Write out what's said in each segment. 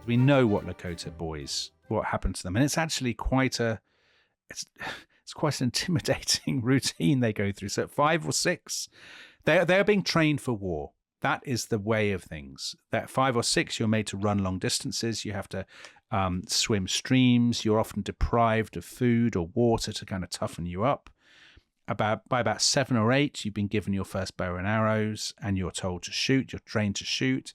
We know what what happened to them. And it's actually quite an intimidating routine they go through. So at 5 or 6, they're being trained for war. That is the way of things. At 5 or 6, you're made to run long distances. You have to swim streams. You're often deprived of food or water to kind of toughen you up. By about 7 or 8, you've been given your first bow and arrows, and you're told to shoot. You're trained to shoot.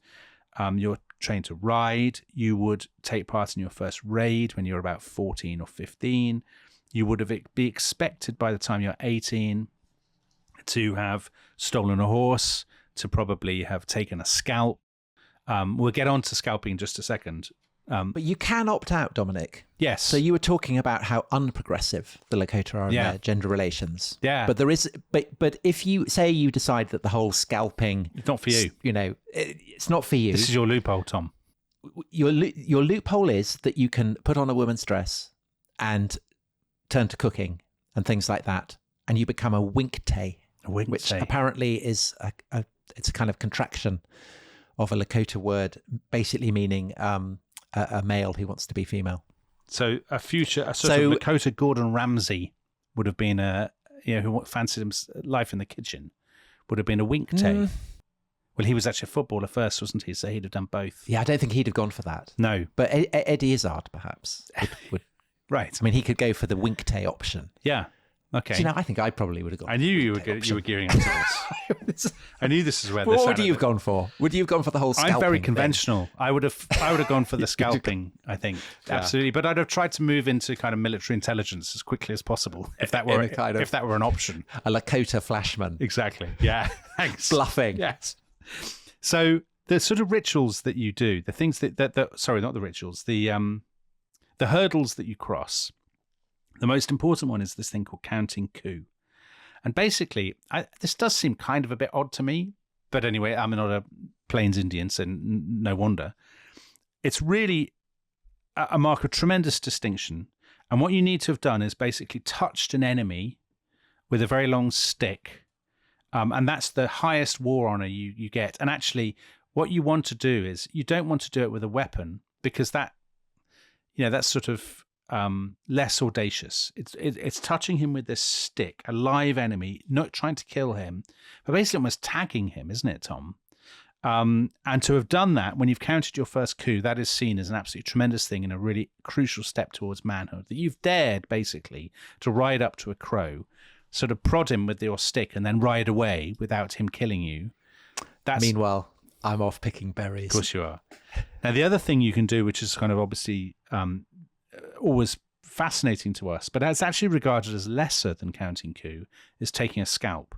You're trained to ride. You would take part in your first raid when you're about 14 or 15. You would be expected by the time you're 18 to have stolen a horse, to probably have taken a scalp. We'll get on to scalping in just a second. But you can opt out, Dominic. Yes. So you were talking about how unprogressive the Lakota are in their gender relations. Yeah. But there is, but if you say you decide that the whole scalping, it's not for you. It's not for you. This is your loophole, Tom. Your loophole is that you can put on a woman's dress and turn to cooking and things like that, and you become a winkte, which apparently is it's a kind of contraction of a Lakota word, basically meaning a male who wants to be female. So a sort of Lakota Gordon Ramsay would have been who fancied him life in the kitchen, would have been a winkte. Well, he was actually a footballer first, wasn't he? So he'd have done both. Yeah, I don't think he'd have gone for that. No. But Eddie Izzard, perhaps, would. Right. I mean, he could go for the winkte option. Yeah. Okay. So, I think I probably would have gone. I knew you were gearing up to this. I knew this is where this. What would you have gone for? Would you have gone for the whole scalping? I'm very conventional. Thing? I would have gone for the scalping. I think absolutely, but I'd have tried to move into kind of military intelligence as quickly as possible if that were an option. A Lakota flashman. Exactly. Yeah. Thanks. Bluffing. Yes. So the sort of rituals that you do, the things that sorry, not the rituals, the hurdles that you cross. The most important one is this thing called counting coup. And basically, this does seem kind of a bit odd to me, but anyway, I'm not a Plains Indian, so no wonder. It's really a mark of tremendous distinction. And what you need to have done is basically touched an enemy with a very long stick. And that's the highest war honor you get. And actually, what you want to do is you don't want to do it with a weapon, because that's sort of less audacious. It's touching him with this stick, a live enemy, not trying to kill him, but basically almost tagging him, isn't it, Tom? And to have done that when you've counted your first coup, that is seen as an absolutely tremendous thing and a really crucial step towards manhood, that you've dared basically to ride up to a crow, sort of prod him with your stick and then ride away without him killing you. Meanwhile, I'm off picking berries. Of course you are. Now, the other thing you can do, which is kind of obviously always fascinating to us, but it's actually regarded as lesser than counting coup, is taking a scalp.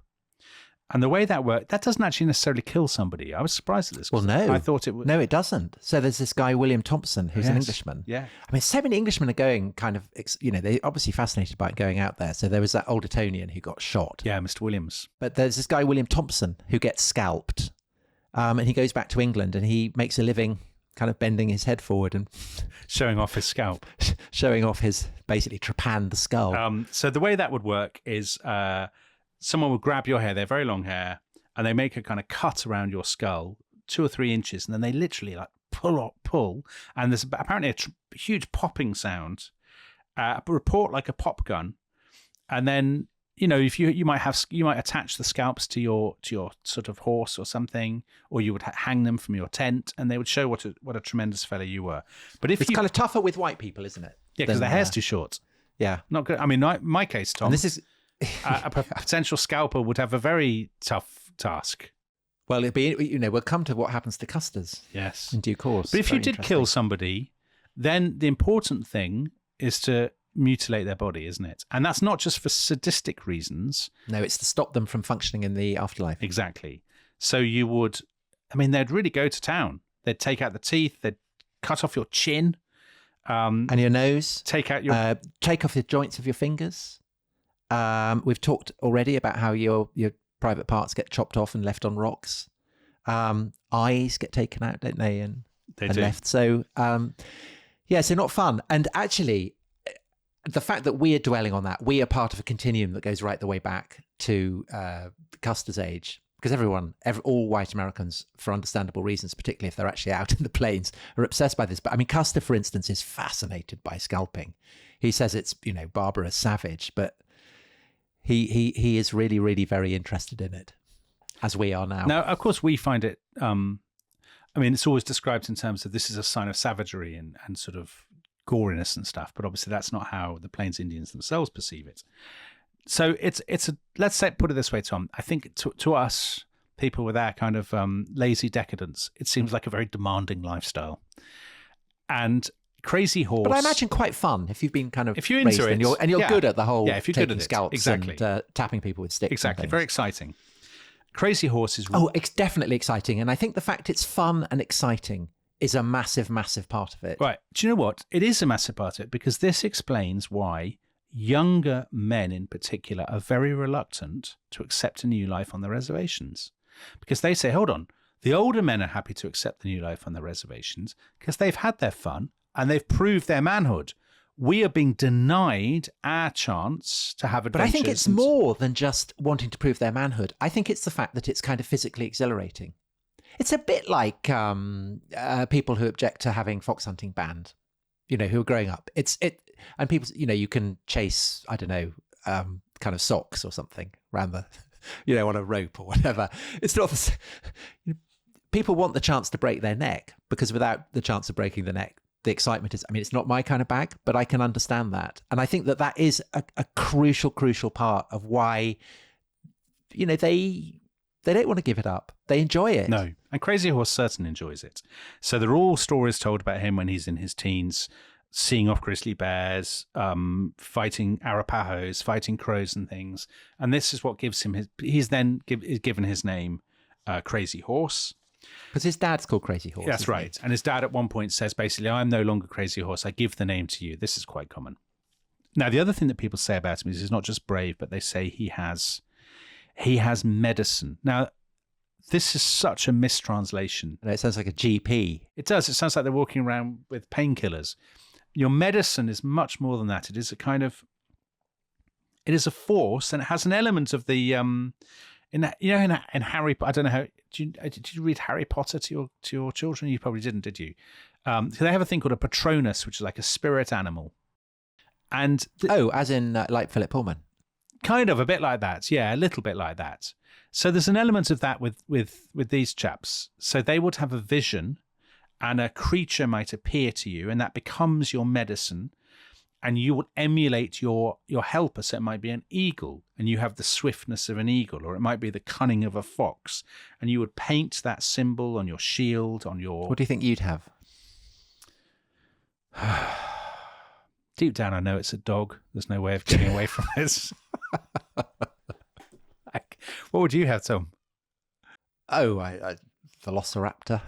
And the way that worked, that doesn't actually necessarily kill somebody. I was surprised at this. Well, no. I thought it would. No, it doesn't. So there's this guy, William Thompson, who's an Englishman. Yeah. I mean, so many Englishmen are going kind of, they're obviously fascinated by going out there. So there was that old Etonian who got shot. Yeah, Mr. Williams. But there's this guy, William Thompson, who gets scalped. And he goes back to England and he makes a living kind of bending his head forward and showing off his scalp. Showing off his, basically, trepanned the skull. So the way that would work is someone would grab your hair, their very long hair, and they make a kind of cut around your skull, 2 or 3 inches, and then they literally like pull, and there's apparently a huge popping sound, a report like a pop gun, and then if you might attach the scalps to your sort of horse or something, or you would hang them from your tent, and they would show what a tremendous fellow you were. But it's kind of tougher with white people, isn't it? Yeah, because their hair's too short. Yeah, not good. I mean, my case, Tom. And this is a potential scalper would have a very tough task. Well, it'd be, we'll come to what happens to Custers. Yes, in due course. But if you did kill somebody, then the important thing is to mutilate their body, isn't it? And that's not just for sadistic reasons. No, it's to stop them from functioning in the afterlife. Exactly. So they'd really go to town. They'd take out the teeth. They'd cut off your chin. And your nose. Take out take off the joints of your fingers. We've talked already about how your private parts get chopped off and left on rocks. Eyes get taken out, don't they? And left. So, so not fun. And actually, the fact that we are dwelling on that, we are part of a continuum that goes right the way back to Custer's age. because all white Americans, for understandable reasons, particularly if they're actually out in the plains, are obsessed by this. But I mean, Custer, for instance, is fascinated by scalping. He says it's, barbarous, savage, but he is really, really very interested in it, as we are now. Now, of course, we find it, it's always described in terms of this is a sign of savagery and sort of goriness and stuff, but obviously that's not how the Plains Indians themselves perceive it. So let's put it this way, Tom. I think to us, people with our kind of lazy decadence, it seems like a very demanding lifestyle. And Crazy Horse, but I imagine quite fun if you've been kind of if you're into it and you're good at the whole if you're taking good at scalps exactly. and tapping people with sticks. Exactly, very exciting. Crazy Horse is it's definitely exciting, and I think the fact it's fun and exciting is a massive, massive part of it. Right. Do you know what? It is a massive part of it because this explains why younger men in particular are very reluctant to accept a new life on the reservations, because they say, hold on, the older men are happy to accept the new life on the reservations because they've had their fun and they've proved their manhood. We are being denied our chance to have adventures. But I think it's more than just wanting to prove their manhood. I think it's the fact that it's kind of physically exhilarating. It's a bit like people who object to having fox hunting banned, who are growing up. And people, you can chase, I don't know, kind of socks or something around the, on a rope or whatever. It's not people want the chance to break their neck, because without the chance of breaking the neck, the excitement is, it's not my kind of bag, but I can understand that. And I think that is a crucial part of why, they don't want to give it up. They enjoy it. No. And Crazy Horse certainly enjoys it. So there are all stories told about him when he's in his teens, seeing off grizzly bears, fighting Arapahos, fighting crows and things. And this is what gives him he's then given his name, Crazy Horse. Because his dad's called Crazy Horse. That's right. And his dad at one point says, basically, I'm no longer Crazy Horse. I give the name to you. This is quite common. Now, the other thing that people say about him is he's not just brave, but they say he has medicine. Now, this is such a mistranslation. It sounds like a GP. It does. It sounds like they're walking around with painkillers. Your medicine is much more than that. It is a force, and it has an element of the in Harry. I don't know how. Did you read Harry Potter to your children? You probably didn't, did you? So they have a thing called a Patronus, which is like a spirit animal. And as in like Philip Pullman. Kind of a bit like that, yeah, a little bit like that. So there's an element of that with these chaps. So they would have a vision, and a creature might appear to you, and that becomes your medicine, and you would emulate your helper. So it might be an eagle, and you have the swiftness of an eagle, or it might be the cunning of a fox, and you would paint that symbol on your shield, on your... What do you think you'd have? Deep down, I know it's a dog. There's no way of getting away from this. What would you have, Tom? Oh, a velociraptor.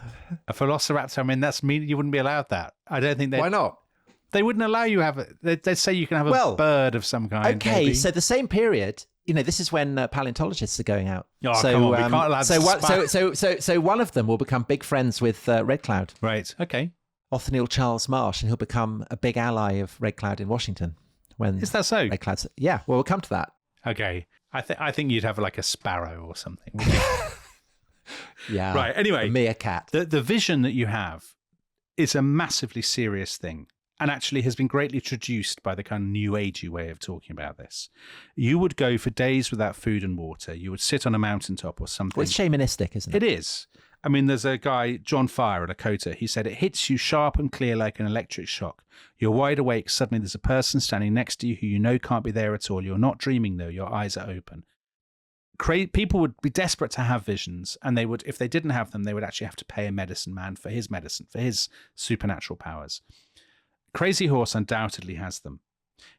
A velociraptor. That's mean you wouldn't be allowed that. I don't think they. Why not? They wouldn't allow you to have it. They'd say you can have a bird of some kind. Okay, maybe. So the same period. This is when paleontologists are going out. Oh, so, come on, we can't allow so one of them will become big friends with Red Cloud. Right. Okay. Othniel Charles Marsh, and he'll become a big ally of Red Cloud in Washington. Is that so? Red Cloud's, yeah. Well, we'll come to that. Okay. I think you'd have like a sparrow or something. Yeah. Right. Anyway, a meerkat. The vision that you have is a massively serious thing, and actually has been greatly traduced by the kind of new agey way of talking about this. You would go for days without food and water. You would sit on a mountaintop or something. Well, it's shamanistic, isn't it? It is. There's a guy, John Fire, at Lakota. He said, it hits you sharp and clear like an electric shock. You're wide awake. Suddenly there's a person standing next to you who you know can't be there at all. You're not dreaming, though. Your eyes are open. People would be desperate to have visions, and they would, if they didn't have them, they would actually have to pay a medicine man for his medicine, for his supernatural powers. Crazy Horse undoubtedly has them.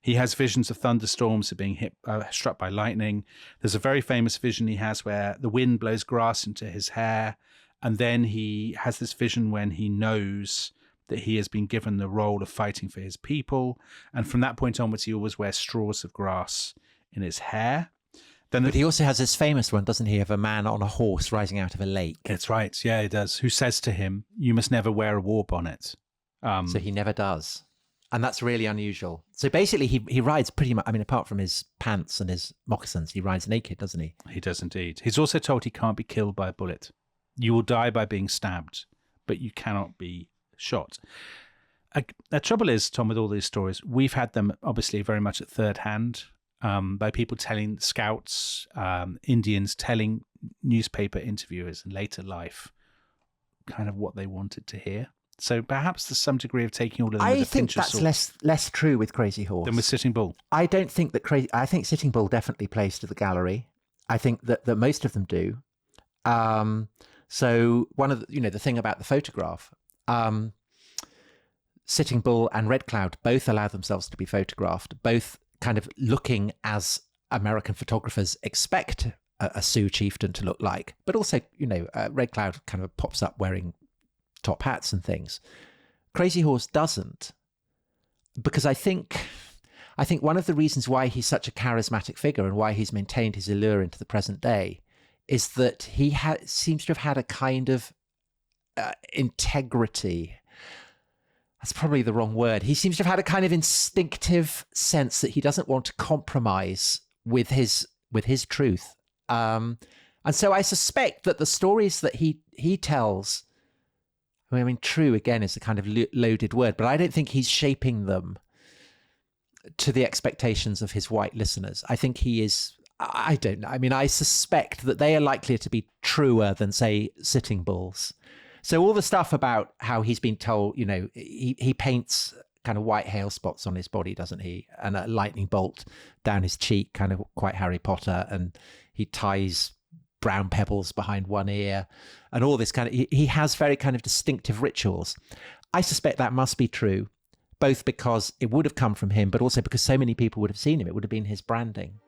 He has visions of thunderstorms of being struck by lightning. There's a very famous vision he has where the wind blows grass into his hair. And then he has this vision when he knows that he has been given the role of fighting for his people. And from that point onwards, he always wears straws of grass in his hair. But he also has this famous one, doesn't he, of a man on a horse rising out of a lake. That's right. Yeah, he does. Who says to him, you must never wear a war bonnet. So he never does. And that's really unusual. So basically, he rides pretty much, I mean, apart from his pants and his moccasins, he rides naked, doesn't he? He does indeed. He's also told he can't be killed by a bullet. You will die by being stabbed, but you cannot be shot. The trouble is, Tom, with all these stories, we've had them obviously very much at third hand, by people telling scouts, Indians telling newspaper interviewers in later life kind of what they wanted to hear. So perhaps there's some degree of taking all of them with a pinch of salt. I think that's less true with Crazy Horse than with Sitting Bull. I don't think that I think Sitting Bull definitely plays to the gallery. I think that most of them do. So one of the, the thing about the photograph, Sitting Bull and Red Cloud both allow themselves to be photographed, both kind of looking as American photographers expect a Sioux chieftain to look like, but also, Red Cloud kind of pops up wearing top hats and things. Crazy Horse doesn't, because I think one of the reasons why he's such a charismatic figure and why he's maintained his allure into the present day is that he seems to have had a kind of integrity. That's probably the wrong word. He seems to have had a kind of instinctive sense that he doesn't want to compromise with his truth. And so I suspect that the stories that he tells, I mean, true, again, is a kind of loaded word, but I don't think he's shaping them to the expectations of his white listeners. I think he is, I don't know. I mean, I suspect that they are likelier to be truer than, say, Sitting Bull's. So all the stuff about how he's been told, he paints kind of white hail spots on his body, doesn't he? And a lightning bolt down his cheek, kind of quite Harry Potter. And he ties brown pebbles behind one ear and all this kind of, he has very kind of distinctive rituals. I suspect that must be true, both because it would have come from him, but also because so many people would have seen him. It would have been his branding.